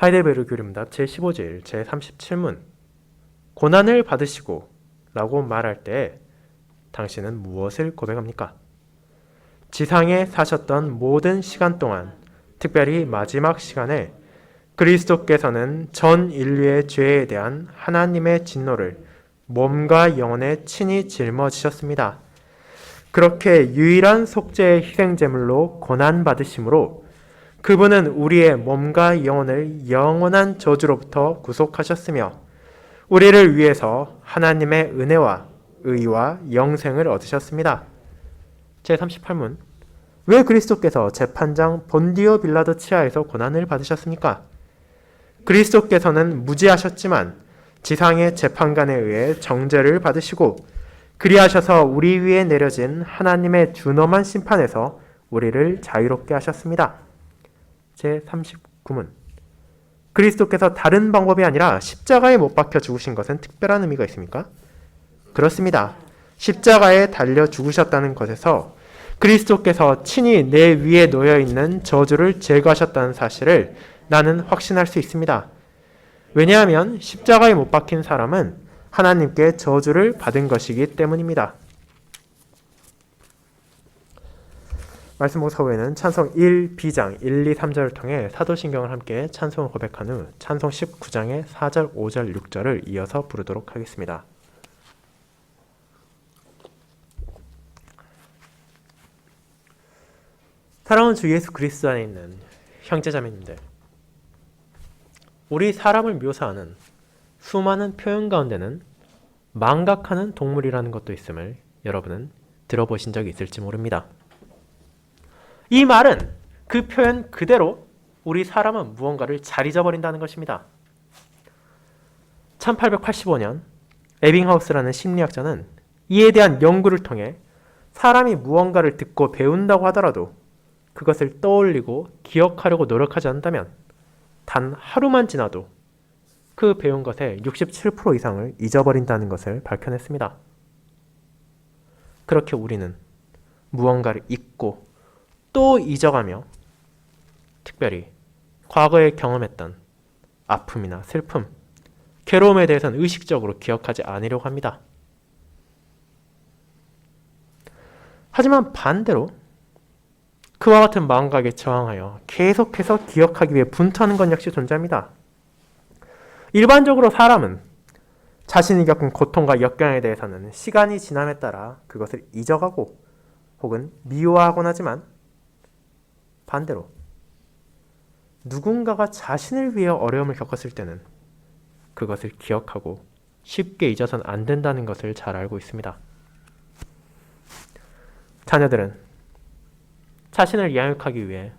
하이델베르 교리문답 제15질 제37문 고난을 받으시고 라고 말할 때 당신은 무엇을 고백합니까? 지상에 사셨던 모든 시간 동안, 특별히 마지막 시간에 그리스도께서는 전 인류의 죄에 대한 하나님의 진노를 몸과 영혼에 친히 짊어지셨습니다. 그렇게 유일한 속죄의 희생제물로 고난받으심으로 그분은 우리의 몸과 영혼을 영원한 저주로부터 구속하셨으며 우리를 위해서 하나님의 은혜와 의와 영생을 얻으셨습니다. 제38문 왜 그리스도께서 재판장 본디오 빌라도 치하에서 고난을 받으셨습니까? 그리스도께서는 무지하셨지만 지상의 재판관에 의해 정죄를 받으시고 그리하셔서 우리 위에 내려진 하나님의 준엄한 심판에서 우리를 자유롭게 하셨습니다. 제39문 그리스도께서 다른 방법이 아니라 십자가에 못 박혀 죽으신 것은 특별한 의미가 있습니까? 그렇습니다. 십자가에 달려 죽으셨다는 것에서 그리스도께서 친히 내 위에 놓여있는 저주를 제거하셨다는 사실을 나는 확신할 수 있습니다. 왜냐하면 십자가에 못 박힌 사람은 하나님께 저주를 받은 것이기 때문입니다. 말씀봉사 후에는 찬송 1, B장 1, 2, 3절을 통해 사도신경을 함께 찬송을 고백한 후 찬송 19장의 4절, 5절, 6절을 이어서 부르도록 하겠습니다. 사랑하는 주 예수 그리스도 안에 있는 형제자매님들, 우리 사람을 묘사하는 수많은 표현 가운데는 망각하는 동물이라는 것도 있음을 여러분은 들어보신 적이 있을지 모릅니다. 이 말은 그 표현 그대로 우리 사람은 무언가를 잘 잊어버린다는 것입니다. 1885년 에빙하우스라는 심리학자는 이에 대한 연구를 통해 사람이 무언가를 듣고 배운다고 하더라도 그것을 떠올리고 기억하려고 노력하지 않는다면 단 하루만 지나도 그 배운 것의 67% 이상을 잊어버린다는 것을 밝혀냈습니다. 그렇게 우리는 무언가를 잊고 또 잊어가며 특별히 과거에 경험했던 아픔이나 슬픔, 괴로움에 대해서는 의식적으로 기억하지 않으려고 합니다. 하지만 반대로 그와 같은 마음각에 저항하여 계속해서 기억하기 위해 분투하는 것 역시 존재합니다. 일반적으로 사람은 자신이 겪은 고통과 역경에 대해서는 시간이 지남에 따라 그것을 잊어가고 혹은 미워하곤 하지만 반대로 누군가가 자신을 위해 어려움을 겪었을 때는 그것을 기억하고 쉽게 잊어서는 안 된다는 것을 잘 알고 있습니다. 자녀들은 자신을 양육하기 위해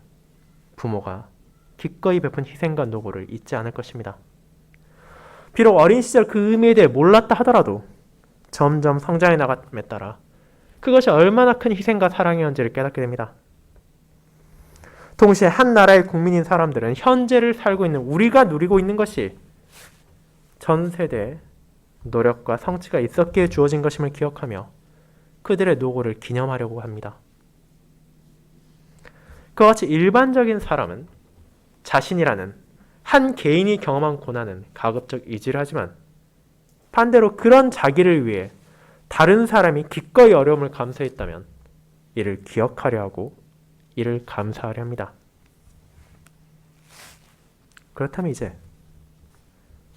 부모가 기꺼이 베푼 희생과 노고를 잊지 않을 것입니다. 비록 어린 시절 그 의미에 대해 몰랐다 하더라도 점점 성장해 나감에 따라 그것이 얼마나 큰 희생과 사랑이었는지를 깨닫게 됩니다. 동시에 한 나라의 국민인 사람들은 현재를 살고 있는 우리가 누리고 있는 것이 전 세대의 노력과 성취가 있었기에 주어진 것임을 기억하며 그들의 노고를 기념하려고 합니다. 그와 같이 일반적인 사람은 자신이라는 한 개인이 경험한 고난은 가급적 잊으려 하지만 반대로 그런 자기를 위해 다른 사람이 기꺼이 어려움을 감수했다면 이를 기억하려 하고 이를 감사하려 합니다. 그렇다면 이제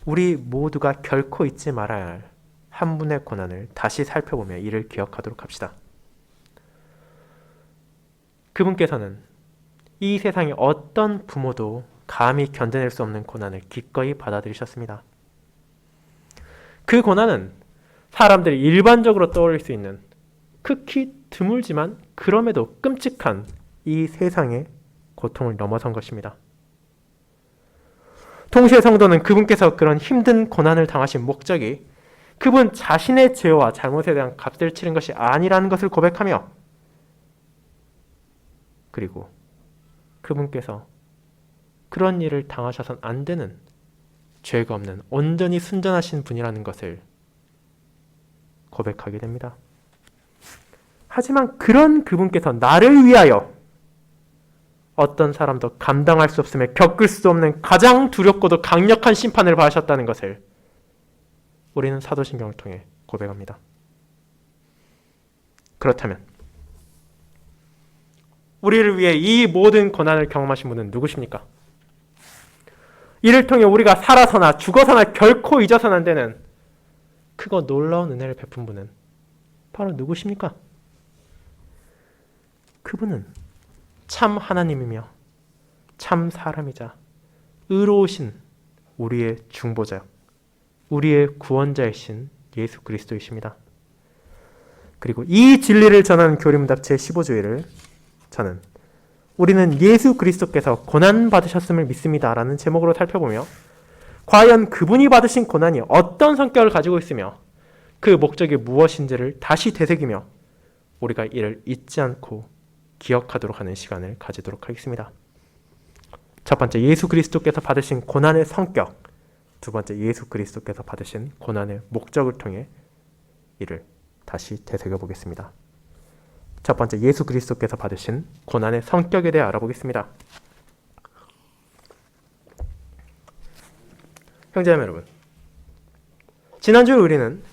우리 모두가 결코 잊지 말아야 할 한 분의 고난을 다시 살펴보며 이를 기억하도록 합시다. 그분께서는 이 세상의 어떤 부모도 감히 견뎌낼 수 없는 고난을 기꺼이 받아들이셨습니다. 그 고난은 사람들이 일반적으로 떠올릴 수 있는 극히 드물지만 그럼에도 끔찍한 이 세상의 고통을 넘어선 것입니다. 동시에 성도는 그분께서 그런 힘든 고난을 당하신 목적이 그분 자신의 죄와 잘못에 대한 값을 치른 것이 아니라는 것을 고백하며 그리고 그분께서 그런 일을 당하셔선 안 되는 죄가 없는 온전히 순전하신 분이라는 것을 고백하게 됩니다. 하지만 그런 그분께서 나를 위하여 어떤 사람도 감당할 수 없으며 겪을 수 없는 가장 두렵고도 강력한 심판을 받으셨다는 것을 우리는 사도신경을 통해 고백합니다. 그렇다면 우리를 위해 이 모든 고난을 경험하신 분은 누구십니까? 이를 통해 우리가 살아서나 죽어서나 결코 잊어서는 안 되는 크고 놀라운 은혜를 베푼 분은 바로 누구십니까? 그분은 참 하나님이며 참 사람이자 의로우신 우리의 중보자, 우리의 구원자이신 예수 그리스도이십니다. 그리고 이 진리를 전하는 교리문답 제15주일을 저는 우리는 예수 그리스도께서 고난받으셨음을 믿습니다 라는 제목으로 살펴보며 과연 그분이 받으신 고난이 어떤 성격을 가지고 있으며 그 목적이 무엇인지를 다시 되새기며 우리가 이를 잊지 않고 기억하도록 하는 시간을 가지도록 하겠습니다. 첫 번째, 예수 그리스도께서 받으신 고난의 성격. 두 번째, 예수 그리스도께서 받으신 고난의 목적을 통해 이를 다시 되새겨 보겠습니다. 첫 번째, 예수 그리스도께서 받으신 고난의 성격에 대해 알아보겠습니다. 형제자매 여러분, 지난주 우리는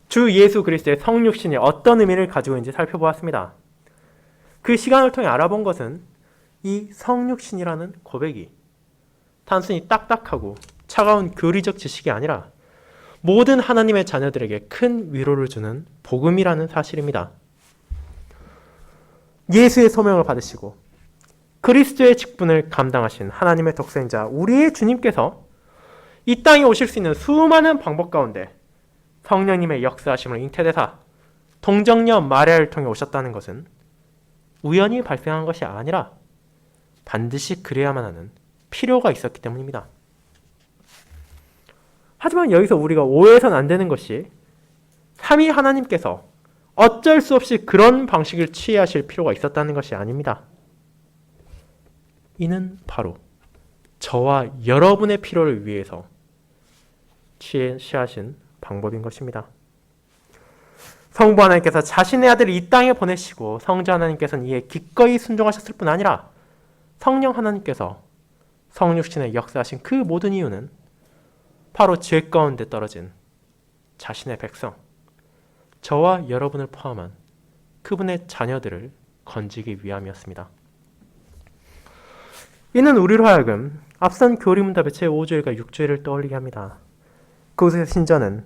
주 예수 그리스도의 성육신이 어떤 의미를 가지고 있는지 살펴보았습니다. 그 시간을 통해 알아본 것은 이 성육신이라는 고백이 단순히 딱딱하고 차가운 교리적 지식이 아니라 모든 하나님의 자녀들에게 큰 위로를 주는 복음이라는 사실입니다. 예수의 소명을 받으시고 그리스도의 직분을 감당하신 하나님의 독생자 우리의 주님께서 이 땅에 오실 수 있는 수많은 방법 가운데 성령님의 역사하심을 잉태되사 동정녀 마리아를 통해 오셨다는 것은 우연히 발생한 것이 아니라 반드시 그래야만 하는 필요가 있었기 때문입니다. 하지만 여기서 우리가 오해해서는 안 되는 것이 삼위 하나님께서 어쩔 수 없이 그런 방식을 취해야 하실 필요가 있었다는 것이 아닙니다. 이는 저와 여러분의 필요를 위해서 취하신 방법인 것입니다. 성부 하나님께서 자신의 아들을 이 땅에 보내시고 성자 하나님께서는 이에 기꺼이 순종하셨을 뿐 아니라 성령 하나님께서 성육신의 역사하신 그 모든 이유는 바로 죄 가운데 떨어진 자신의 백성, 저와 여러분을 포함한 그분의 자녀들을 건지기 위함이었습니다. 이는 우리로 하여금 앞선 교리문답의 제5주일과 6주일을 떠올리게 합니다. 그곳에서 신전은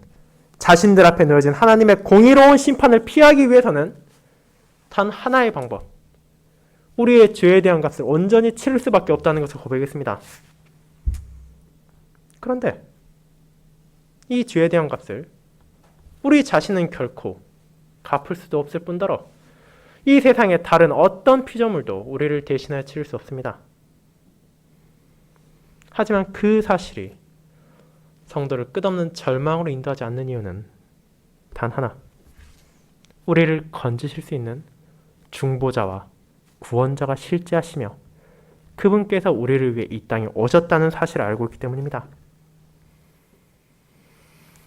자신들 앞에 놓여진 하나님의 공의로운 심판을 피하기 위해서는 단 하나의 방법, 우리의 죄에 대한 값을 온전히 치를 수밖에 없다는 것을 고백했습니다. 그런데 이 죄에 대한 값을 우리 자신은 결코 갚을 수도 없을 뿐더러 이 세상의 다른 어떤 피조물도 우리를 대신하여 치를 수 없습니다. 하지만 그 사실이 성도를 끝없는 절망으로 인도하지 않는 이유는 단 하나, 우리를 건지실 수 있는 중보자와 구원자가 실제하시며 그분께서 우리를 위해 이 땅에 오셨다는 사실을 알고 있기 때문입니다.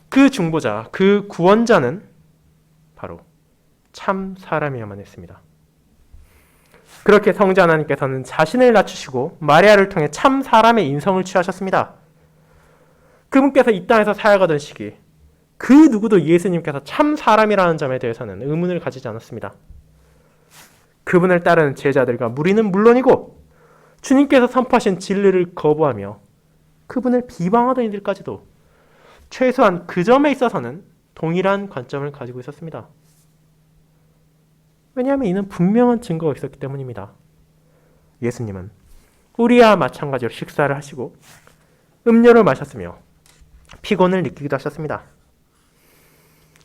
그 중보자, 그 구원자는 바로 참 사람이야만 했습니다. 그렇게 성자 하나님께서는 자신을 낮추시고 마리아를 통해 참 사람의 인성을 취하셨습니다. 그분께서 이 땅에서 사역하던 시기 그 누구도 예수님께서 참 사람이라는 점에 대해서는 의문을 가지지 않았습니다. 그분을 따르는 제자들과 무리는 물론이고 주님께서 선포하신 진리를 거부하며 그분을 비방하던 이들까지도 최소한 그 점에 있어서는 동일한 관점을 가지고 있었습니다. 왜냐하면 이는 분명한 증거가 있었기 때문입니다. 예수님은 우리와 마찬가지로 식사를 하시고 음료를 마셨으며 피곤을 느끼기도 하셨습니다.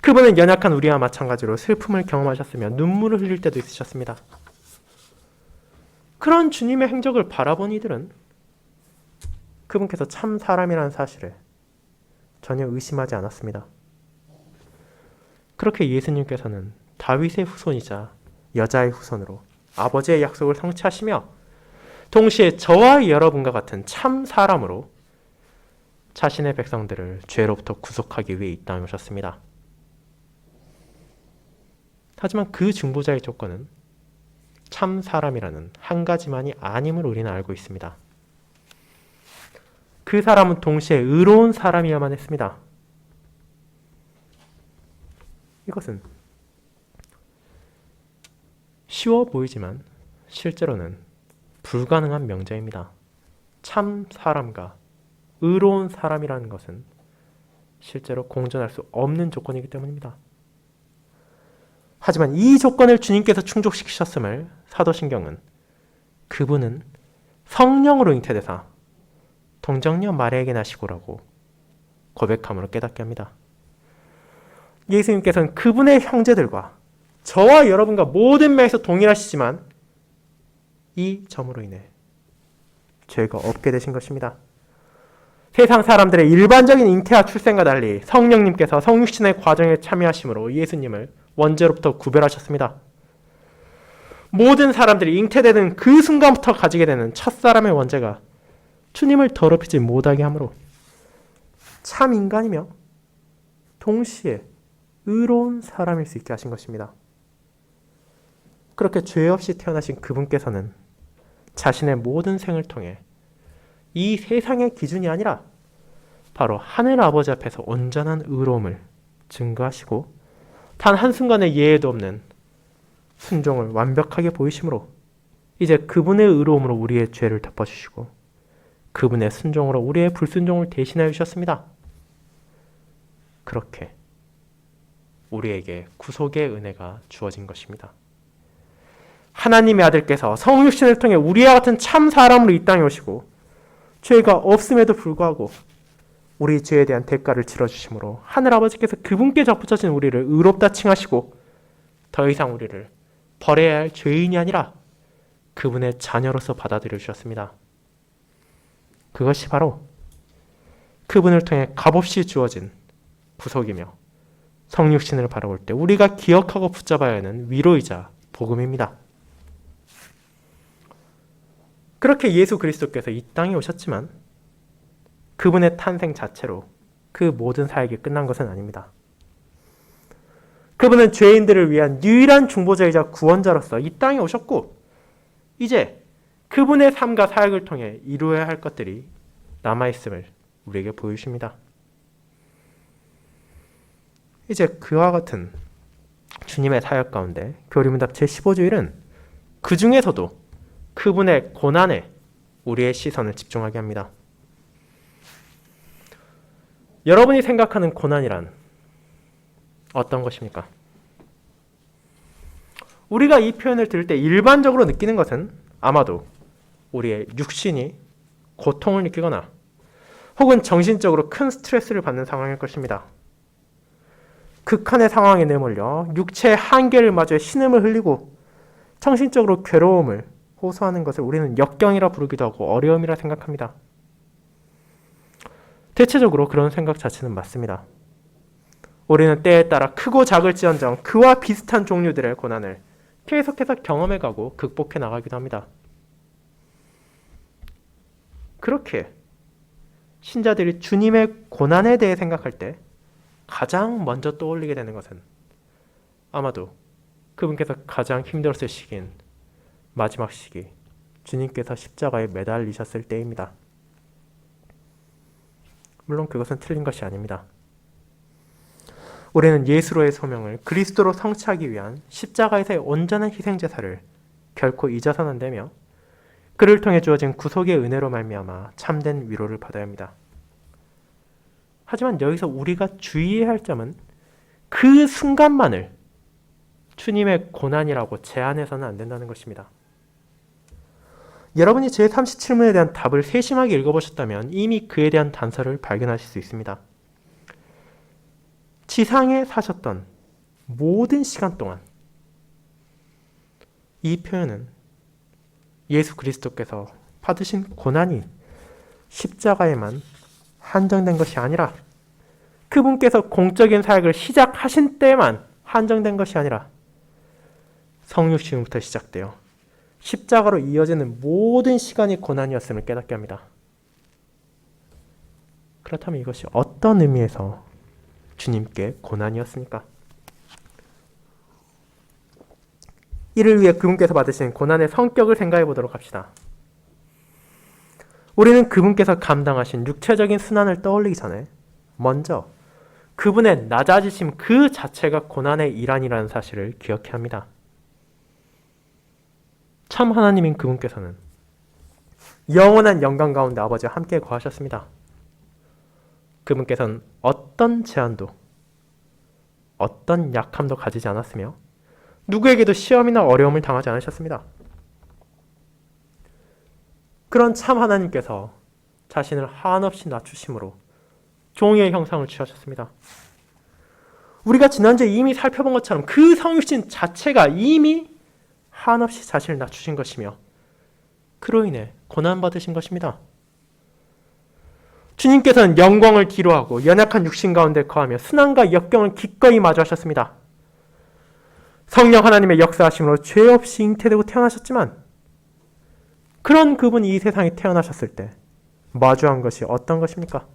그분은 연약한 우리와 마찬가지로 슬픔을 경험하셨으며 눈물을 흘릴 때도 있으셨습니다. 그런 주님의 행적을 바라본 이들은 그분께서 참 사람이라는 사실을 전혀 의심하지 않았습니다. 그렇게 예수님께서는 다윗의 후손이자 여자의 후손으로 아버지의 약속을 성취하시며 동시에 저와 여러분과 같은 참 사람으로 자신의 백성들을 죄로부터 구속하기 위해 이 땅에 오셨습니다. 하지만 그 중보자의 조건은 참 사람이라는 한 가지만이 아님을 우리는 알고 있습니다. 그 사람은 동시에 의로운 사람이어야만 했습니다. 이것은 쉬워 보이지만 실제로는 불가능한 명제입니다. 참 사람과 의로운 사람이라는 것은 실제로 공존할 수 없는 조건이기 때문입니다. 하지만 이 조건을 주님께서 충족시키셨음을 사도신경은 그분은 성령으로 잉태되사 동정녀 마리아에게 나시고라고 고백함으로 깨닫게 합니다. 예수님께서는 그분의 형제들과 저와 여러분과 모든 면에서 동일하시지만 이 점으로 인해 죄가 없게 되신 것입니다. 세상 사람들의 일반적인 잉태와 출생과 달리 성령님께서 성육신의 과정에 참여하심으로 예수님을 원죄로부터 구별하셨습니다. 모든 사람들이 잉태되는 그 순간부터 가지게 되는 첫사람의 원죄가 주님을 더럽히지 못하게 하므로 참 인간이며 동시에 의로운 사람일 수 있게 하신 것입니다. 그렇게 죄 없이 태어나신 그분께서는 자신의 모든 생을 통해 이 세상의 기준이 아니라 바로 하늘 아버지 앞에서 온전한 의로움을 증거하시고 단 한순간의 예외도 없는 순종을 완벽하게 보이심으로 이제 그분의 의로움으로 우리의 죄를 덮어주시고 그분의 순종으로 우리의 불순종을 대신하여 주셨습니다. 그렇게 우리에게 구속의 은혜가 주어진 것입니다. 하나님의 아들께서 성육신을 통해 우리와 같은 참 사람으로 이 땅에 오시고 죄가 없음에도 불구하고 우리 죄에 대한 대가를 치러주심으로 하늘아버지께서 그분께 접붙여진 우리를 의롭다 칭하시고 더 이상 우리를 버려야 할 죄인이 아니라 그분의 자녀로서 받아들여 주셨습니다. 그것이 바로 그분을 통해 값없이 주어진 구속이며 성육신을 바라볼 때 우리가 기억하고 붙잡아야 하는 위로이자 복음입니다. 그렇게 예수 그리스도께서 이 땅에 오셨지만 그분의 탄생 자체로 그 모든 사역이 끝난 것은 아닙니다. 그분은 죄인들을 위한 유일한 중보자이자 구원자로서 이 땅에 오셨고 이제 그분의 삶과 사역을 통해 이루어야 할 것들이 남아있음을 우리에게 보여주십니다. 이제 그와 같은 주님의 사역 가운데 교리문답 제15주일은 그 중에서도 그분의 고난에 우리의 시선을 집중하게 합니다. 여러분이 생각하는 고난이란 어떤 것입니까? 우리가 이 표현을 들을 때 일반적으로 느끼는 것은 아마도 우리의 육신이 고통을 느끼거나 혹은 정신적으로 큰 스트레스를 받는 상황일 것입니다. 극한의 상황에 내몰려 육체의 한계를 마주해 신음을 흘리고 정신적으로 괴로움을 호소하는 것을 우리는 역경이라 부르기도 하고 어려움이라 생각합니다. 대체적으로 그런 생각 자체는 맞습니다. 우리는 때에 따라 크고 작을지언정 그와 비슷한 종류들의 고난을 계속해서 경험해가고 극복해 나가기도 합니다. 그렇게 신자들이 주님의 고난에 대해 생각할 때 가장 먼저 떠올리게 되는 것은 아마도 그분께서 가장 힘들었을 시기인 마지막 시기, 주님께서 십자가에 매달리셨을 때입니다. 물론 그것은 틀린 것이 아닙니다. 우리는 예수로의 소명을 그리스도로 성취하기 위한 십자가에서의 온전한 희생제사를 결코 잊어서는 안 되며 그를 통해 주어진 구속의 은혜로 말미암아 참된 위로를 받아야 합니다. 하지만 여기서 우리가 주의해야 할 점은 그 순간만을 주님의 고난이라고 제한해서는 안 된다는 것입니다. 여러분이 제37문에 대한 답을 세심하게 읽어보셨다면 이미 그에 대한 단서를 발견하실 수 있습니다. 지상에 사셨던 모든 시간 동안 이 표현은 예수 그리스도께서 받으신 고난이 십자가에만 한정된 것이 아니라 그분께서 공적인 사역을 시작하신 때만 한정된 것이 아니라 성육신부터 시작되어 십자가로 이어지는 모든 시간이 고난이었음을 깨닫게 합니다. 그렇다면 이것이 어떤 의미에서 주님께 고난이었습니까? 이를 위해 그분께서 받으신 고난의 성격을 생각해 보도록 합시다. 우리는 그분께서 감당하신 육체적인 순환을 떠올리기 전에 먼저 그분의 낮아지심 그 자체가 고난의 일환이라는 사실을 기억해야 합니다. 참 하나님인 그분께서는 영원한 영광 가운데 아버지와 함께 거하셨습니다. 그분께서는 어떤 제한도 어떤 약함도 가지지 않았으며 누구에게도 시험이나 어려움을 당하지 않으셨습니다. 그런 참 하나님께서 자신을 한없이 낮추심으로 종의 형상을 취하셨습니다. 우리가 지난주에 이미 살펴본 것처럼 그 성육신 자체가 이미 한없이 자신을 낮추신 것이며 그로 인해 고난받으신 것입니다. 주님께서는 영광을 뒤로하고 연약한 육신 가운데 거하며 순환과 역경을 기꺼이 마주하셨습니다. 성령 하나님의 역사하심으로 죄 없이 잉태되고 태어나셨지만 그런 그분이 이 세상에 태어나셨을 때 마주한 것이 어떤 것입니까?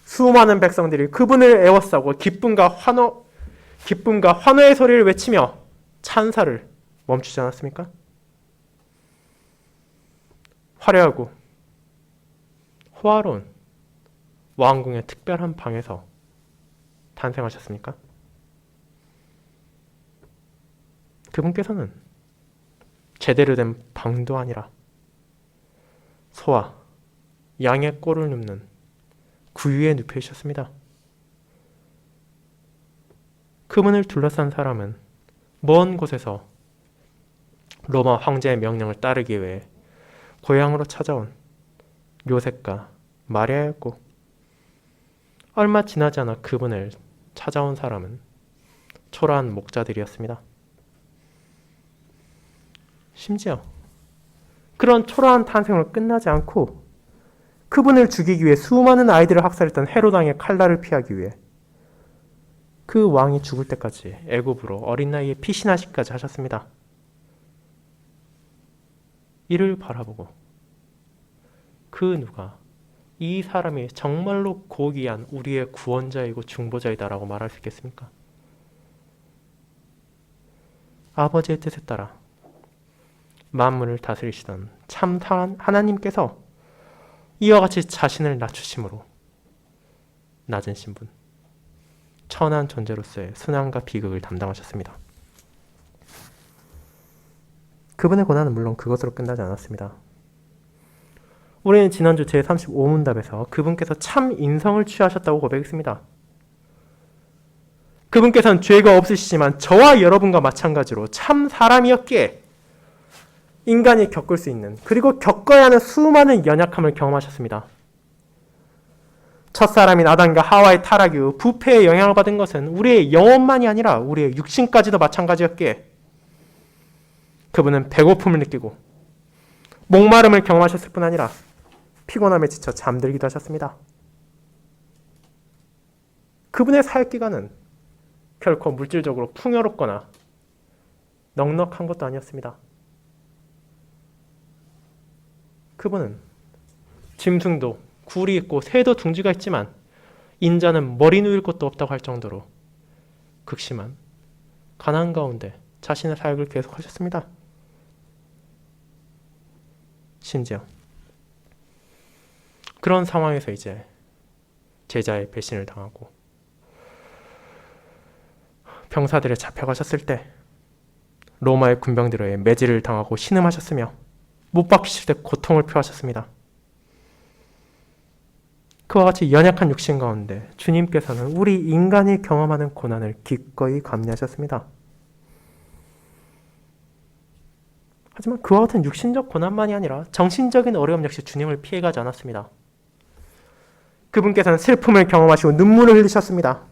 수많은 백성들이 그분을 애워싸고 기쁨과 환호의 소리를 외치며 찬사를 멈추지 않았습니까? 화려하고 호화로운 왕궁의 특별한 방에서 탄생하셨습니까? 그분께서는 제대로 된 방도 아니라 소와 양의 꼴을 눕는 구유에 눕혀 있었습니다. 그분을 둘러싼 사람은 먼 곳에서 로마 황제의 명령을 따르기 위해 고향으로 찾아온 요셉과 마리아였고 얼마 지나지 않아 그분을 찾아온 사람은 초라한 목자들이었습니다. 심지어 그런 초라한 탄생으로 끝나지 않고 그분을 죽이기 위해 수많은 아이들을 학살했던 헤롯 왕의 칼날을 피하기 위해 그 왕이 죽을 때까지 애굽으로 어린 나이에 피신하시기까지 하셨습니다. 이를 바라보고 그 누가 이 사람이 정말로 고귀한 우리의 구원자이고 중보자이다라고 말할 수 있겠습니까? 아버지의 뜻에 따라 만물을 다스리시던 참 하나님께서 이와 같이 자신을 낮추심으로 낮은 신분, 천한 존재로서의 순환과 비극을 담당하셨습니다. 그분의 고난은 물론 그것으로 끝나지 않았습니다. 우리는 지난주 제35문답에서 그분께서 참 인성을 취하셨다고 고백했습니다. 그분께서는 죄가 없으시지만 저와 여러분과 마찬가지로 참 사람이었기에 인간이 겪을 수 있는 그리고 겪어야 하는 수많은 연약함을 경험하셨습니다. 첫사람인 아담과 하와의 타락 이후 부패의 영향을 받은 것은 우리의 영혼만이 아니라 우리의 육신까지도 마찬가지였기에 그분은 배고픔을 느끼고 목마름을 경험하셨을 뿐 아니라 피곤함에 지쳐 잠들기도 하셨습니다. 그분의 사역기간은 결코 물질적으로 풍요롭거나 넉넉한 것도 아니었습니다. 그분은 짐승도 굴이 있고 새도 둥지가 있지만 인자는 머리 누일 곳도 없다고 할 정도로 극심한 가난 가운데 자신의 사역을 계속하셨습니다. 심지어 그런 상황에서 이제 제자의 배신을 당하고 병사들에 잡혀가셨을 때 로마의 군병들에 매질을 당하고 신음하셨으며 못 박히실 때 고통을 표하셨습니다. 그와 같이 연약한 육신 가운데 주님께서는 우리 인간이 경험하는 고난을 기꺼이 감내하셨습니다. 하지만 그와 같은 육신적 고난만이 아니라 정신적인 어려움 역시 주님을 피해가지 않았습니다. 그분께서는 슬픔을 경험하시고 눈물을 흘리셨습니다.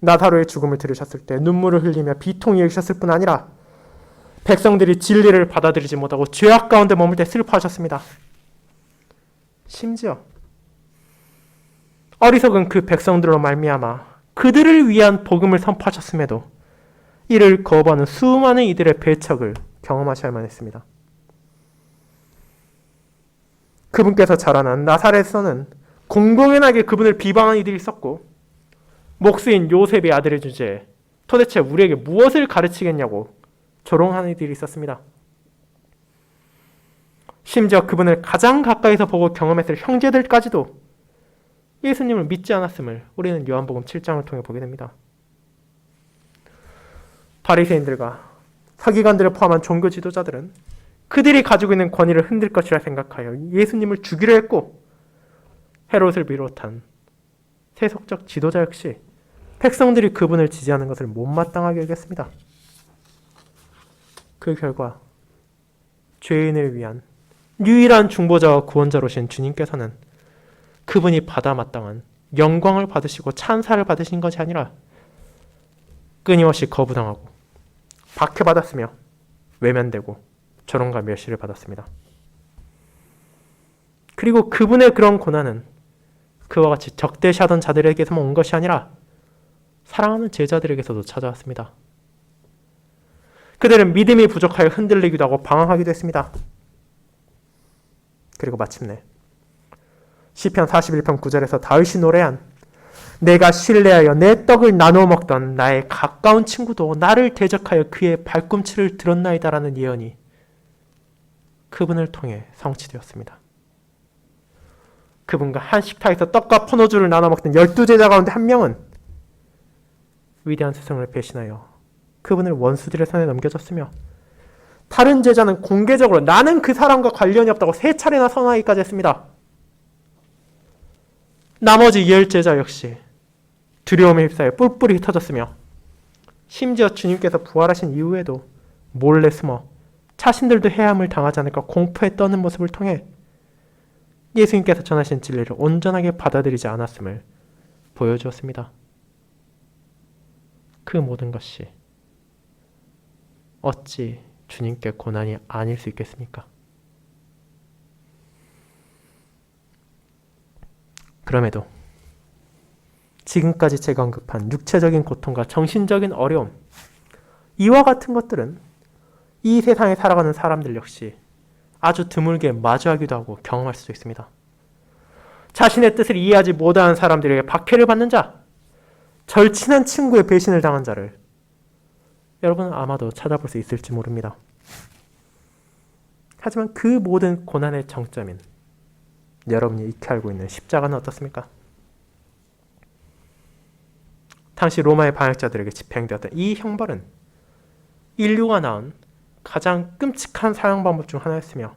나사로의 죽음을 들으셨을 때 눈물을 흘리며 비통이 여기셨을 뿐 아니라 백성들이 진리를 받아들이지 못하고 죄악 가운데 머물 때 슬퍼하셨습니다. 심지어 어리석은 그 백성들로 말미암아 그들을 위한 복음을 선포하셨음에도 이를 거부하는 수많은 이들의 배척을 경험하셔야만 했습니다. 그분께서 자라난 나사렛에서는 공공연하게 그분을 비방한 이들이 있었고 목수인 요셉의 아들의 주제에 도대체 우리에게 무엇을 가르치겠냐고 조롱하는 이들이 있었습니다. 심지어 그분을 가장 가까이서 보고 경험했을 형제들까지도 예수님을 믿지 않았음을 우리는 요한복음 7장을 통해 보게 됩니다. 바리새인들과 서기관들을 포함한 종교 지도자들은 그들이 가지고 있는 권위를 흔들 것이라 생각하여 예수님을 죽이려 했고, 헤롯을 비롯한 세속적 지도자 역시 백성들이 그분을 지지하는 것을 못마땅하게 여겼습니다. 그 결과 죄인을 위한 유일한 중보자와 구원자로신 주님께서는 그분이 받아 마땅한 영광을 받으시고 찬사를 받으신 것이 아니라 끊임없이 거부당하고 박해받았으며 외면되고 조롱과 멸시를 받았습니다. 그리고 그분의 그런 고난은 그와 같이 적대시하던 자들에게서만 온 것이 아니라 사랑하는 제자들에게서도 찾아왔습니다. 그들은 믿음이 부족하여 흔들리기도 하고 방황하기도 했습니다. 그리고 마침내 시편 41편 9절에서 다윗이 노래한 내가 신뢰하여 내 떡을 나누어 먹던 나의 가까운 친구도 나를 대적하여 그의 발꿈치를 들었나이다라는 예언이 그분을 통해 성취되었습니다. 그분과 한 식탁에서 떡과 포도주를 나눠 먹던 12제자 가운데 한 명은 위대한 스승을 배신하여 그분을 원수들의 손에 넘겨줬으며, 다른 제자는 공개적으로 나는 그 사람과 관련이 없다고 3차례나 선언하기까지 했습니다. 나머지 10제자 역시 두려움에 휩싸여 뿔뿔이 흩어졌으며, 심지어 주님께서 부활하신 이후에도 몰래 숨어 자신들도 해함을 당하지 않을까 공포에 떠는 모습을 통해 예수님께서 전하신 진리를 온전하게 받아들이지 않았음을 보여주었습니다. 그 모든 것이 어찌 주님께 고난이 아닐 수 있겠습니까? 그럼에도 지금까지 제가 언급한 육체적인 고통과 정신적인 어려움, 이와 같은 것들은 이 세상에 살아가는 사람들 역시 아주 드물게 마주하기도 하고 경험할 수도 있습니다. 자신의 뜻을 이해하지 못하는 사람들에게 박해를 받는 자, 절친한 친구의 배신을 당한 자를 여러분은 아마도 찾아볼 수 있을지 모릅니다. 하지만 그 모든 고난의 정점인 여러분이 익히 알고 있는 십자가는 어떻습니까? 당시 로마의 반역자들에게 집행되었던 이 형벌은 인류가 낳은 가장 끔찍한 사형 방법 중 하나였으며,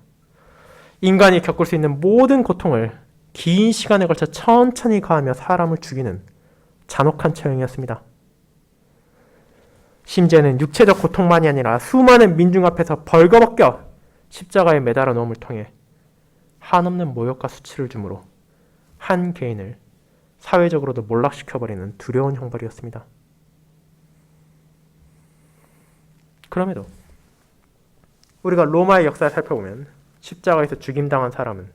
인간이 겪을 수 있는 모든 고통을 긴 시간에 걸쳐 천천히 가하며 사람을 죽이는 잔혹한 처형이었습니다. 심지어는 육체적 고통만이 아니라 수많은 민중 앞에서 벌거벗겨 십자가에 매달아 놓음을 통해 한없는 모욕과 수치를 주므로 한 개인을 사회적으로도 몰락시켜버리는 두려운 형벌이었습니다. 그럼에도 우리가 로마의 역사를 살펴보면 십자가에서 죽임당한 사람은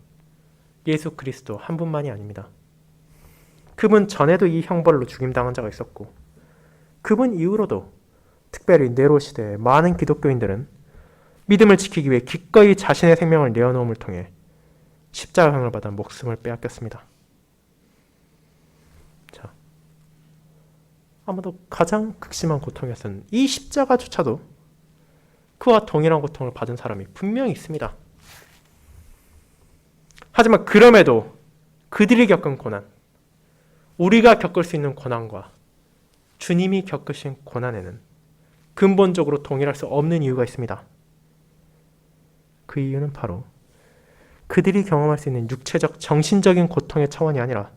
예수 그리스도 한 분만이 아닙니다. 그분 전에도 이 형벌로 죽임당한 자가 있었고, 그분 이후로도 특별히 네로 시대의 많은 기독교인들은 믿음을 지키기 위해 기꺼이 자신의 생명을 내어놓음을 통해 십자가형을 받아 목숨을 빼앗겼습니다. 자, 아마도 가장 극심한 고통이었던 이 십자가조차도 그와 동일한 고통을 받은 사람이 분명히 있습니다. 하지만 그럼에도 그들이 겪은 고난, 우리가 겪을 수 있는 고난과 주님이 겪으신 고난에는 근본적으로 동일할 수 없는 이유가 있습니다. 그 이유는 바로 그들이 경험할 수 있는 육체적, 정신적인 고통의 차원이 아니라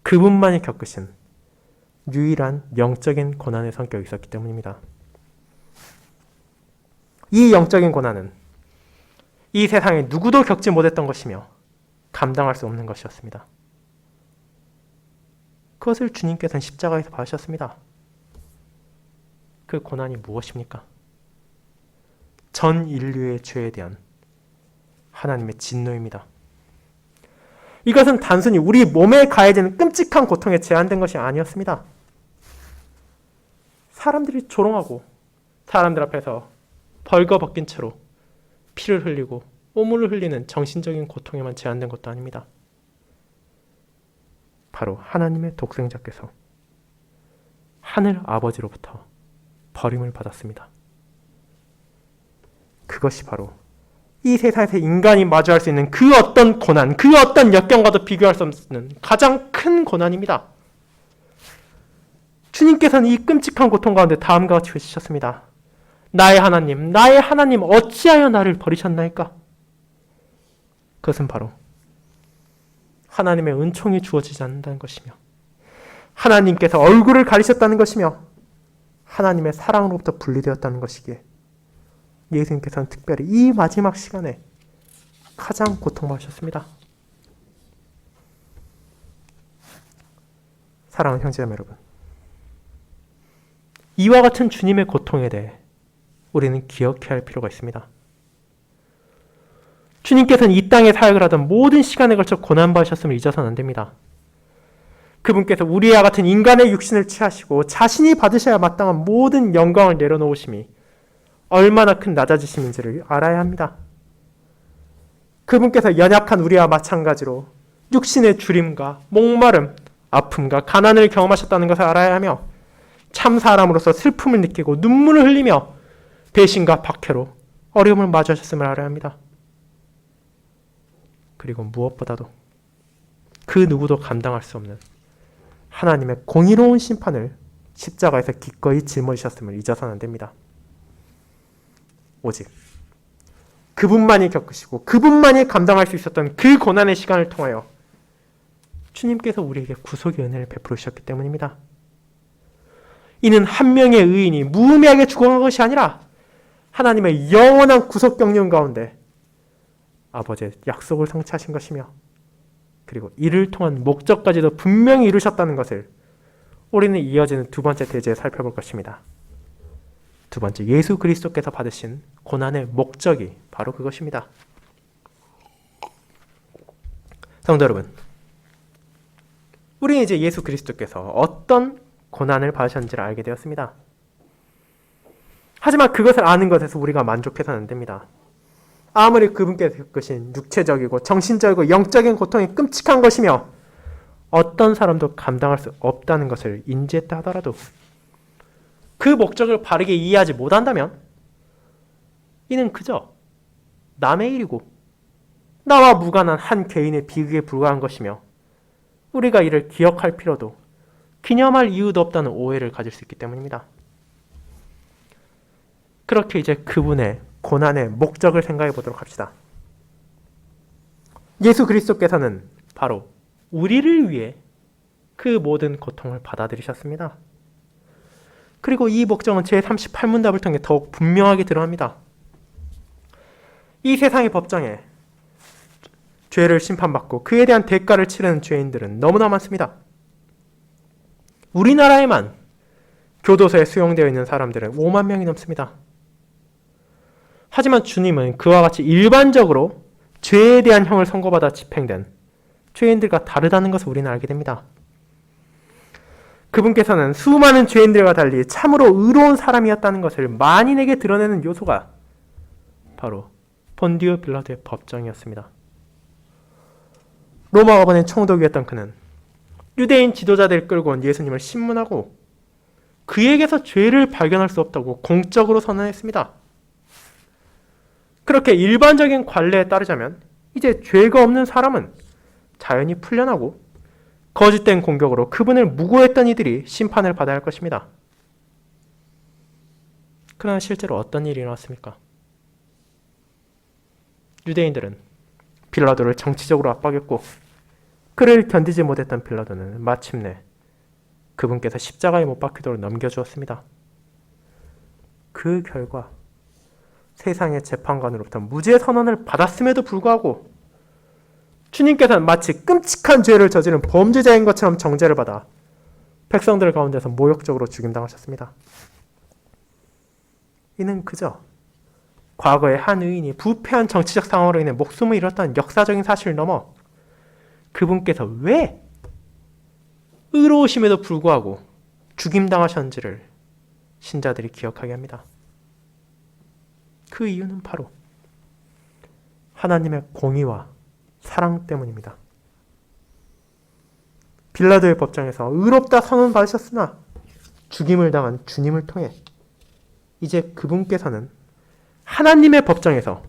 그분만이 겪으신 유일한 영적인 고난의 성격이 있었기 때문입니다. 이 영적인 고난은 이 세상에 누구도 겪지 못했던 것이며 감당할 수 없는 것이었습니다. 그것을 주님께서는 십자가에서 받으셨습니다. 그 고난이 무엇입니까? 전 인류의 죄에 대한 하나님의 진노입니다. 이것은 단순히 우리 몸에 가해지는 끔찍한 고통에 제한된 것이 아니었습니다. 사람들이 조롱하고 사람들 앞에서 벌거벗긴 채로 피를 흘리고 오물을 흘리는 정신적인 고통에만 제한된 것도 아닙니다. 바로 하나님의 독생자께서 하늘 아버지로부터 버림을 받았습니다. 그것이 바로 이 세상에서 인간이 마주할 수 있는 그 어떤 고난, 그 어떤 역경과도 비교할 수 없는 가장 큰 고난입니다. 주님께서는 이 끔찍한 고통 가운데 다음과 같이 외치셨습니다. 나의 하나님, 나의 하나님, 어찌하여 나를 버리셨나이까? 그것은 바로 하나님의 은총이 주어지지 않는다는 것이며, 하나님께서 얼굴을 가리셨다는 것이며, 하나님의 사랑으로부터 분리되었다는 것이기에 예수님께서는 특별히 이 마지막 시간에 가장 고통받으셨습니다. 사랑하는 형제자매 여러분, 이와 같은 주님의 고통에 대해 우리는 기억해야 할 필요가 있습니다. 주님께서는 이 땅에 사역을 하던 모든 시간에 걸쳐 고난받으셨음을 잊어서는 안 됩니다. 그분께서 우리와 같은 인간의 육신을 취하시고 자신이 받으셔야 마땅한 모든 영광을 내려놓으심이 얼마나 큰 낮아지심인지를 알아야 합니다. 그분께서 연약한 우리와 마찬가지로 육신의 주림과 목마름, 아픔과 가난을 경험하셨다는 것을 알아야 하며, 참 사람으로서 슬픔을 느끼고 눈물을 흘리며 배신과 박해로 어려움을 마주하셨음을 알아야 합니다. 그리고 무엇보다도 그 누구도 감당할 수 없는 하나님의 공의로운 심판을 십자가에서 기꺼이 짊어지셨음을 잊어서는 안 됩니다. 오직 그분만이 겪으시고 그분만이 감당할 수 있었던 그 고난의 시간을 통하여 주님께서 우리에게 구속의 은혜를 베풀어 주셨기 때문입니다. 이는 한 명의 의인이 무의미하게 죽어간 것이 아니라 하나님의 영원한 구속 경륜 가운데 아버지의 약속을 성취하신 것이며, 그리고 이를 통한 목적까지도 분명히 이루셨다는 것을 우리는 이어지는 두 번째 대제에 살펴볼 것입니다. 두 번째, 예수 그리스도께서 받으신 고난의 목적이 바로 그것입니다. 성도 여러분, 우리는 이제 예수 그리스도께서 어떤 고난을 받으셨는지를 알게 되었습니다. 하지만 그것을 아는 것에서 우리가 만족해서는 안 됩니다. 아무리 그분께서 겪으신 육체적이고 정신적이고 영적인 고통이 끔찍한 것이며 어떤 사람도 감당할 수 없다는 것을 인지했다 하더라도 그 목적을 바르게 이해하지 못한다면 이는 그저 남의 일이고 나와 무관한 한 개인의 비극에 불과한 것이며, 우리가 이를 기억할 필요도 기념할 이유도 없다는 오해를 가질 수 있기 때문입니다. 그렇게 이제 그분의 고난의 목적을 생각해 보도록 합시다. 예수 그리스도께서는 바로 우리를 위해 그 모든 고통을 받아들이셨습니다. 그리고 이 목적은 제38문답을 통해 더욱 분명하게 드러납니다. 이 세상의 법정에 죄를 심판받고 그에 대한 대가를 치르는 죄인들은 너무나 많습니다. 우리나라에만 교도소에 수용되어 있는 사람들은 5만 명이 넘습니다. 하지만 주님은 그와 같이 일반적으로 죄에 대한 형을 선고받아 집행된 죄인들과 다르다는 것을 우리는 알게 됩니다. 그분께서는 수많은 죄인들과 달리 참으로 의로운 사람이었다는 것을 만인에게 드러내는 요소가 바로 본디오 빌라도의 법정이었습니다. 로마 법원의 총독이었던 그는 유대인 지도자들을 끌고 온 예수님을 신문하고 그에게서 죄를 발견할 수 없다고 공적으로 선언했습니다. 그렇게 일반적인 관례에 따르자면 이제 죄가 없는 사람은 자연히 풀려나고 거짓된 공격으로 그분을 무고했던 이들이 심판을 받아야 할 것입니다. 그러나 실제로 어떤 일이 일어났습니까? 유대인들은 빌라도를 정치적으로 압박했고 그를 견디지 못했던 빌라도는 마침내 그분께서 십자가에 못 박히도록 넘겨주었습니다. 그 결과 세상의 재판관으로부터 무죄 선언을 받았음에도 불구하고 주님께서는 마치 끔찍한 죄를 저지른 범죄자인 것처럼 정죄를 받아 백성들 가운데서 모욕적으로 죽임당하셨습니다. 이는 그저 과거에 한 의인이 부패한 정치적 상황으로 인해 목숨을 잃었다는 역사적인 사실을 넘어 그분께서 왜 의로우심에도 불구하고 죽임당하셨는지를 신자들이 기억하게 합니다. 그 이유는 바로 하나님의 공의와 사랑 때문입니다. 빌라도의 법정에서 의롭다 선언받으셨으나 죽임을 당한 주님을 통해 이제 그분께서는 하나님의 법정에서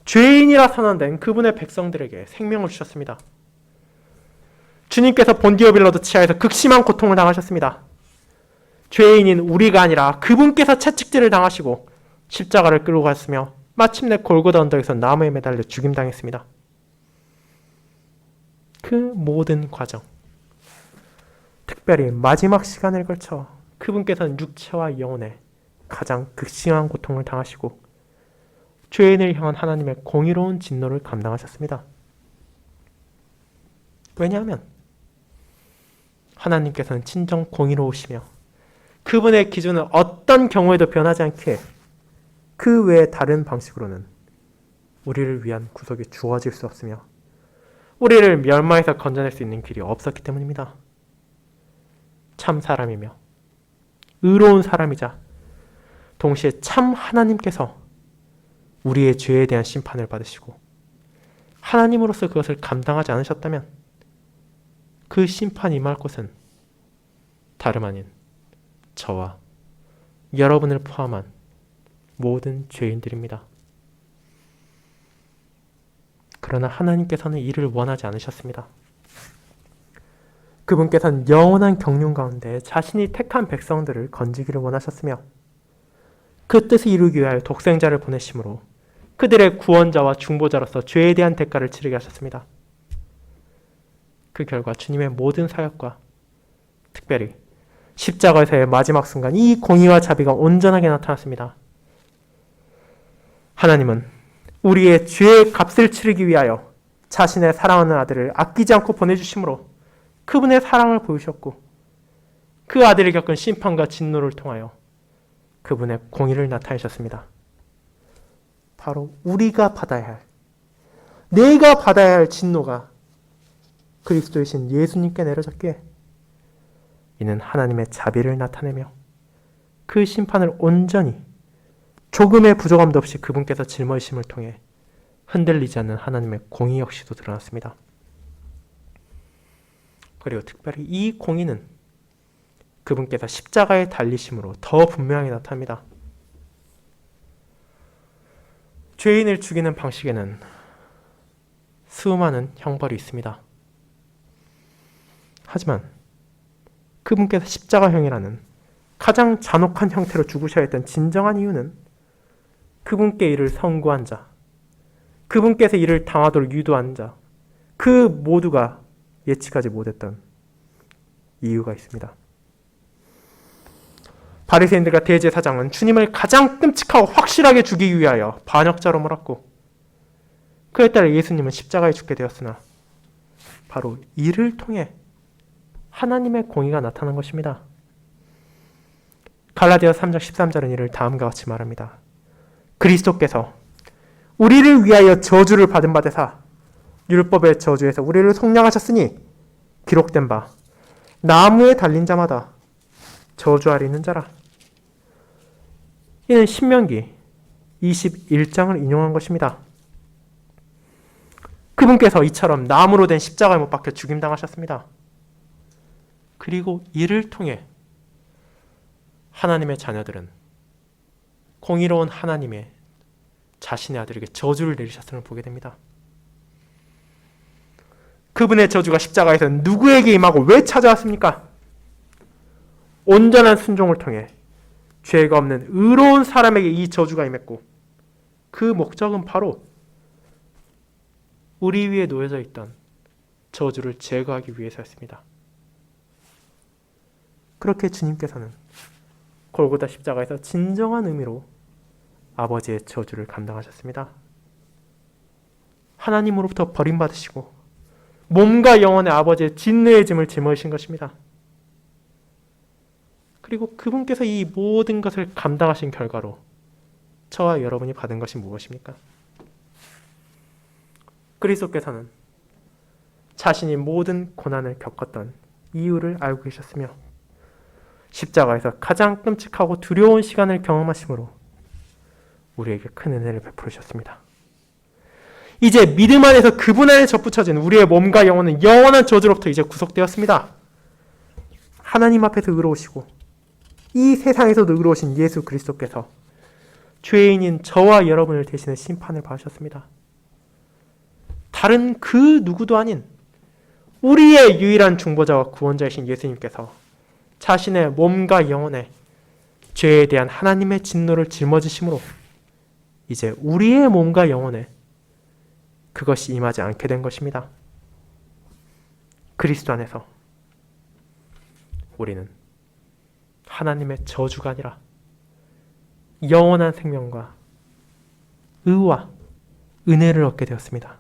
죄인이라 선언된 그분의 백성들에게 생명을 주셨습니다. 주님께서 본디오 빌라도 치하에서 극심한 고통을 당하셨습니다. 죄인인 우리가 아니라 그분께서 채찍질을 당하시고 십자가를 끌고 갔으며 마침내 골고다 언덕에서 나무에 매달려 죽임당했습니다. 그 모든 과정, 특별히 마지막 시간을 걸쳐 그분께서는 육체와 영혼에 가장 극심한 고통을 당하시고 죄인을 향한 하나님의 공의로운 진노를 감당하셨습니다. 왜냐하면 하나님께서는 진정 공의로우시며 그분의 기준은 어떤 경우에도 변하지 않기에 그 외에 다른 방식으로는 우리를 위한 구속이 주어질 수 없으며 우리를 멸망에서 건져낼 수 있는 길이 없었기 때문입니다. 참 사람이며 의로운 사람이자 동시에 참 하나님께서 우리의 죄에 대한 심판을 받으시고 하나님으로서 그것을 감당하지 않으셨다면 그 심판이 임할 곳은 다름 아닌 저와 여러분을 포함한 모든 죄인들입니다. 그러나 하나님께서는 이를 원하지 않으셨습니다. 그분께서는 영원한 경륜 가운데 자신이 택한 백성들을 건지기를 원하셨으며 그 뜻을 이루기 위하여 독생자를 보내심으로 그들의 구원자와 중보자로서 죄에 대한 대가를 치르게 하셨습니다. 그 결과 주님의 모든 사역과 특별히 십자가에서의 마지막 순간 이 공의와 자비가 온전하게 나타났습니다. 하나님은 우리의 죄의 값을 치르기 위하여 자신의 사랑하는 아들을 아끼지 않고 보내주심으로 그분의 사랑을 보이셨고 그 아들이 겪은 심판과 진노를 통하여 그분의 공의를 나타내셨습니다. 바로 우리가 받아야 할, 내가 받아야 할 진노가 그리스도이신 예수님께 내려졌기에 이는 하나님의 자비를 나타내며 그 심판을 온전히 조금의 부족함도 없이 그분께서 짊어지심을 통해 흔들리지 않는 하나님의 공의 역시도 드러났습니다. 그리고 특별히 이 공의는 그분께서 십자가에 달리심으로 더 분명하게 나타납니다. 죄인을 죽이는 방식에는 수많은 형벌이 있습니다. 하지만 그분께서 십자가형이라는 가장 잔혹한 형태로 죽으셔야 했던 진정한 이유는 그분께 이를 선고한 자, 그분께서 이를 당하도록 유도한 자, 그 모두가 예측하지 못했던 이유가 있습니다. 바리새인들과 대제사장은 주님을 가장 끔찍하고 확실하게 죽이기 위하여 반역자로 몰았고 그에 따라 예수님은 십자가에 죽게 되었으나 바로 이를 통해 하나님의 공의가 나타난 것입니다. 갈라디아 3장 13절은 이를 다음과 같이 말합니다. 그리스도께서 우리를 위하여 저주를 받은 바 되사 율법의 저주에서 우리를 속량하셨으니 기록된 바 나무에 달린 자마다 저주하리는 자라. 이는 신명기 21장을 인용한 것입니다. 그분께서 이처럼 나무로 된 십자가에 못 박혀 죽임당하셨습니다. 그리고 이를 통해 하나님의 자녀들은 공의로운 하나님의 자신의 아들에게 저주를 내리셨음을 보게 됩니다. 그분의 저주가 십자가에서 누구에게 임하고 왜 찾아왔습니까? 온전한 순종을 통해 죄가 없는 의로운 사람에게 이 저주가 임했고 그 목적은 바로 우리 위에 놓여져 있던 저주를 제거하기 위해서였습니다. 그렇게 주님께서는 골고다 십자가에서 진정한 의미로 아버지의 저주를 감당하셨습니다. 하나님으로부터 버림받으시고 몸과 영혼의 아버지의 진노의 짐을 짊어지신 것입니다. 그리고 그분께서 이 모든 것을 감당하신 결과로 저와 여러분이 받은 것이 무엇입니까? 그리스도께서는 자신이 모든 고난을 겪었던 이유를 알고 계셨으며 십자가에서 가장 끔찍하고 두려운 시간을 경험하심으로 우리에게 큰 은혜를 베풀으셨습니다. 이제 믿음 안에서 그분 안에 접붙여진 우리의 몸과 영혼은 영원한 저주로부터 이제 구속되었습니다. 하나님 앞에서 의로우시고 이 세상에서도 의로우신 예수 그리스도께서 죄인인 저와 여러분을 대신해 심판을 받으셨습니다. 다른 그 누구도 아닌 우리의 유일한 중보자와 구원자이신 예수님께서 자신의 몸과 영혼에 죄에 대한 하나님의 진노를 짊어지심으로 이제 우리의 몸과 영혼에 그것이 임하지 않게 된 것입니다. 그리스도 안에서 우리는 하나님의 저주가 아니라 영원한 생명과 의와 은혜를 얻게 되었습니다.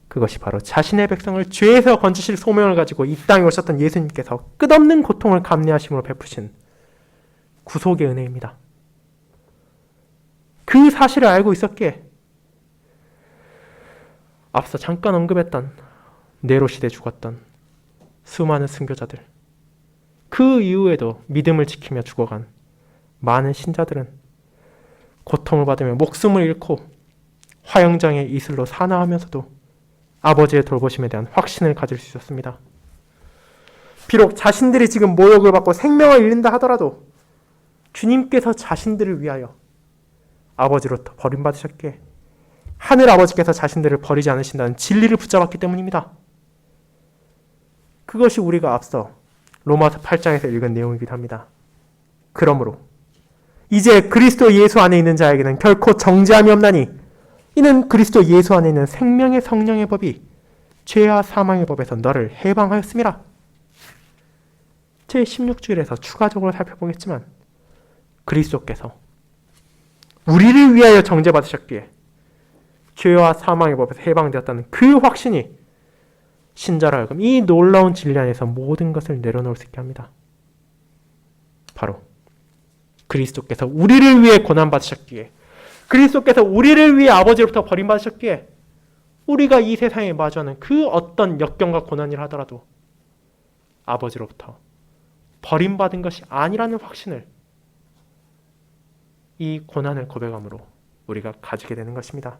그것이 바로 자신의 백성을 죄에서 건지실 소명을 가지고 이 땅에 오셨던 예수님께서 끝없는 고통을 감내하심으로 베푸신 구속의 은혜입니다. 그 사실을 알고 있었기에 앞서 잠깐 언급했던 네로 시대에 죽었던 수많은 순교자들, 그 이후에도 믿음을 지키며 죽어간 많은 신자들은 고통을 받으며 목숨을 잃고 화영장의 이슬로 사나하면서도 아버지의 돌보심에 대한 확신을 가질 수 있었습니다. 비록 자신들이 지금 모욕을 받고 생명을 잃는다 하더라도 주님께서 자신들을 위하여 아버지로부터 버림받으셨기에 하늘 아버지께서 자신들을 버리지 않으신다는 진리를 붙잡았기 때문입니다. 그것이 우리가 앞서 로마서 8장에서 읽은 내용이기도 합니다. 그러므로 이제 그리스도 예수 안에 있는 자에게는 결코 정죄함이 없나니 이는 그리스도 예수 안에 있는 생명의 성령의 법이 죄와 사망의 법에서 너를 해방하였음이라. 제16주일에서 추가적으로 살펴보겠지만 그리스도께서 우리를 위하여 정죄받으셨기에 죄와 사망의 법에서 해방되었다는 그 확신이 신자로 하여금 이 놀라운 진리 안에서 모든 것을 내려놓을 수 있게 합니다. 바로 그리스도께서 우리를 위해 고난받으셨기에, 그리스도께서 우리를 위해 아버지로부터 버림받으셨기에 우리가 이 세상에 마주하는 그 어떤 역경과 고난이라 하더라도 아버지로부터 버림받은 것이 아니라는 확신을 이 고난을 고백함으로 우리가 가지게 되는 것입니다.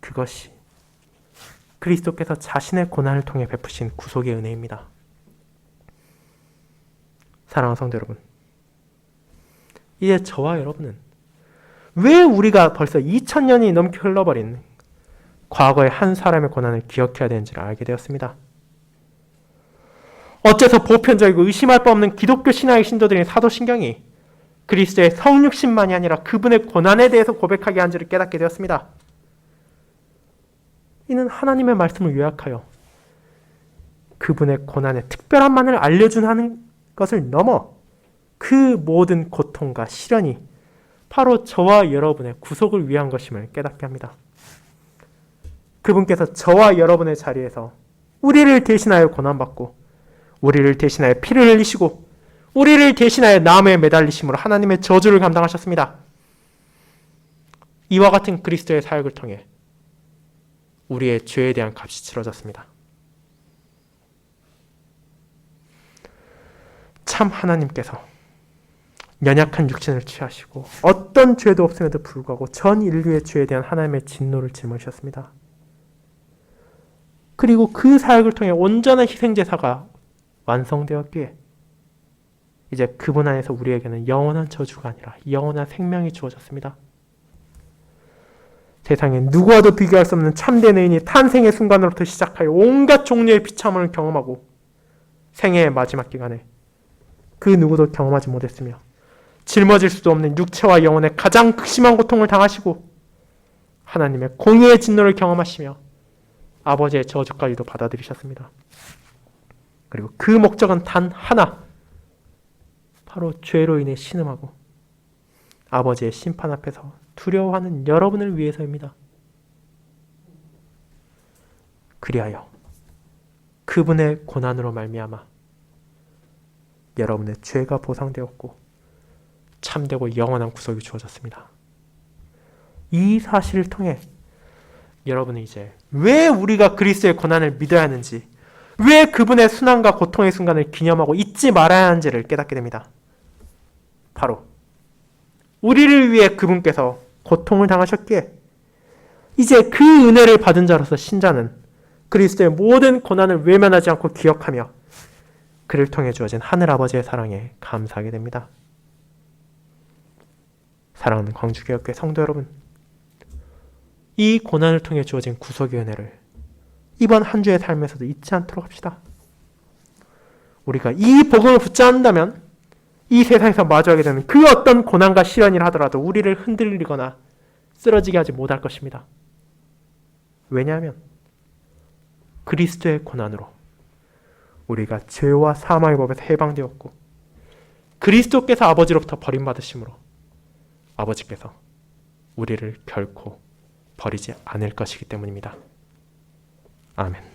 그것이 그리스도께서 자신의 고난을 통해 베푸신 구속의 은혜입니다. 사랑하는 성도 여러분, 이제 저와 여러분은 왜 우리가 벌써 2000년이 넘게 흘러버린 과거의 한 사람의 고난을 기억해야 되는지를 알게 되었습니다. 어째서 보편적이고 의심할 바 없는 기독교 신앙의 신도들인 사도신경이 그리스도의 성육신만이 아니라 그분의 고난에 대해서 고백하게 한지를 깨닫게 되었습니다. 이는 하나님의 말씀을 요약하여 그분의 고난의 특별함만을 알려주는 것을 넘어 그 모든 고통과 시련이 바로 저와 여러분의 구속을 위한 것임을 깨닫게 합니다. 그분께서 저와 여러분의 자리에서 우리를 대신하여 고난받고 우리를 대신하여 피를 흘리시고 우리를 대신하여 나무에 매달리심으로 하나님의 저주를 감당하셨습니다. 이와 같은 그리스도의 사역을 통해 우리의 죄에 대한 값이 치러졌습니다. 참 하나님께서 연약한 육신을 취하시고 어떤 죄도 없음에도 불구하고 전 인류의 죄에 대한 하나님의 진노를 짊어지셨습니다. 그리고 그 사역을 통해 온전한 희생제사가 완성되었기에 이제 그분 안에서 우리에게는 영원한 저주가 아니라 영원한 생명이 주어졌습니다. 세상에 누구와도 비교할 수 없는 참된 의인이 탄생의 순간으로부터 시작하여 온갖 종류의 비참함을 경험하고 생애의 마지막 기간에 그 누구도 경험하지 못했으며 짊어질 수도 없는 육체와 영혼의 가장 극심한 고통을 당하시고 하나님의 공의의 진노를 경험하시며 아버지의 저주까지도 받아들이셨습니다. 그리고 그 목적은 단 하나, 바로 죄로 인해 신음하고 아버지의 심판 앞에서 두려워하는 여러분을 위해서입니다. 그리하여 그분의 고난으로 말미암아 여러분의 죄가 보상되었고 참되고 영원한 구속이 주어졌습니다. 이 사실을 통해 여러분은 이제 왜 우리가 그리스도의 고난을 믿어야 하는지, 왜 그분의 순환과 고통의 순간을 기념하고 잊지 말아야 하는지를 깨닫게 됩니다. 바로 우리를 위해 그분께서 고통을 당하셨기에 이제 그 은혜를 받은 자로서 신자는 그리스도의 모든 고난을 외면하지 않고 기억하며 그를 통해 주어진 하늘아버지의 사랑에 감사하게 됩니다. 사랑하는 광주교회교회 성도 여러분, 이 고난을 통해 주어진 구속의 은혜를 이번 한 주의 삶에서도 잊지 않도록 합시다. 우리가 이 복음을 붙잡는다면 이 세상에서 마주하게 되는 그 어떤 고난과 시련이라 하더라도 우리를 흔들리거나 쓰러지게 하지 못할 것입니다. 왜냐하면 그리스도의 고난으로 우리가 죄와 사망의 법에서 해방되었고 그리스도께서 아버지로부터 버림받으심으로 아버지께서 우리를 결코 버리지 않을 것이기 때문입니다. 아멘.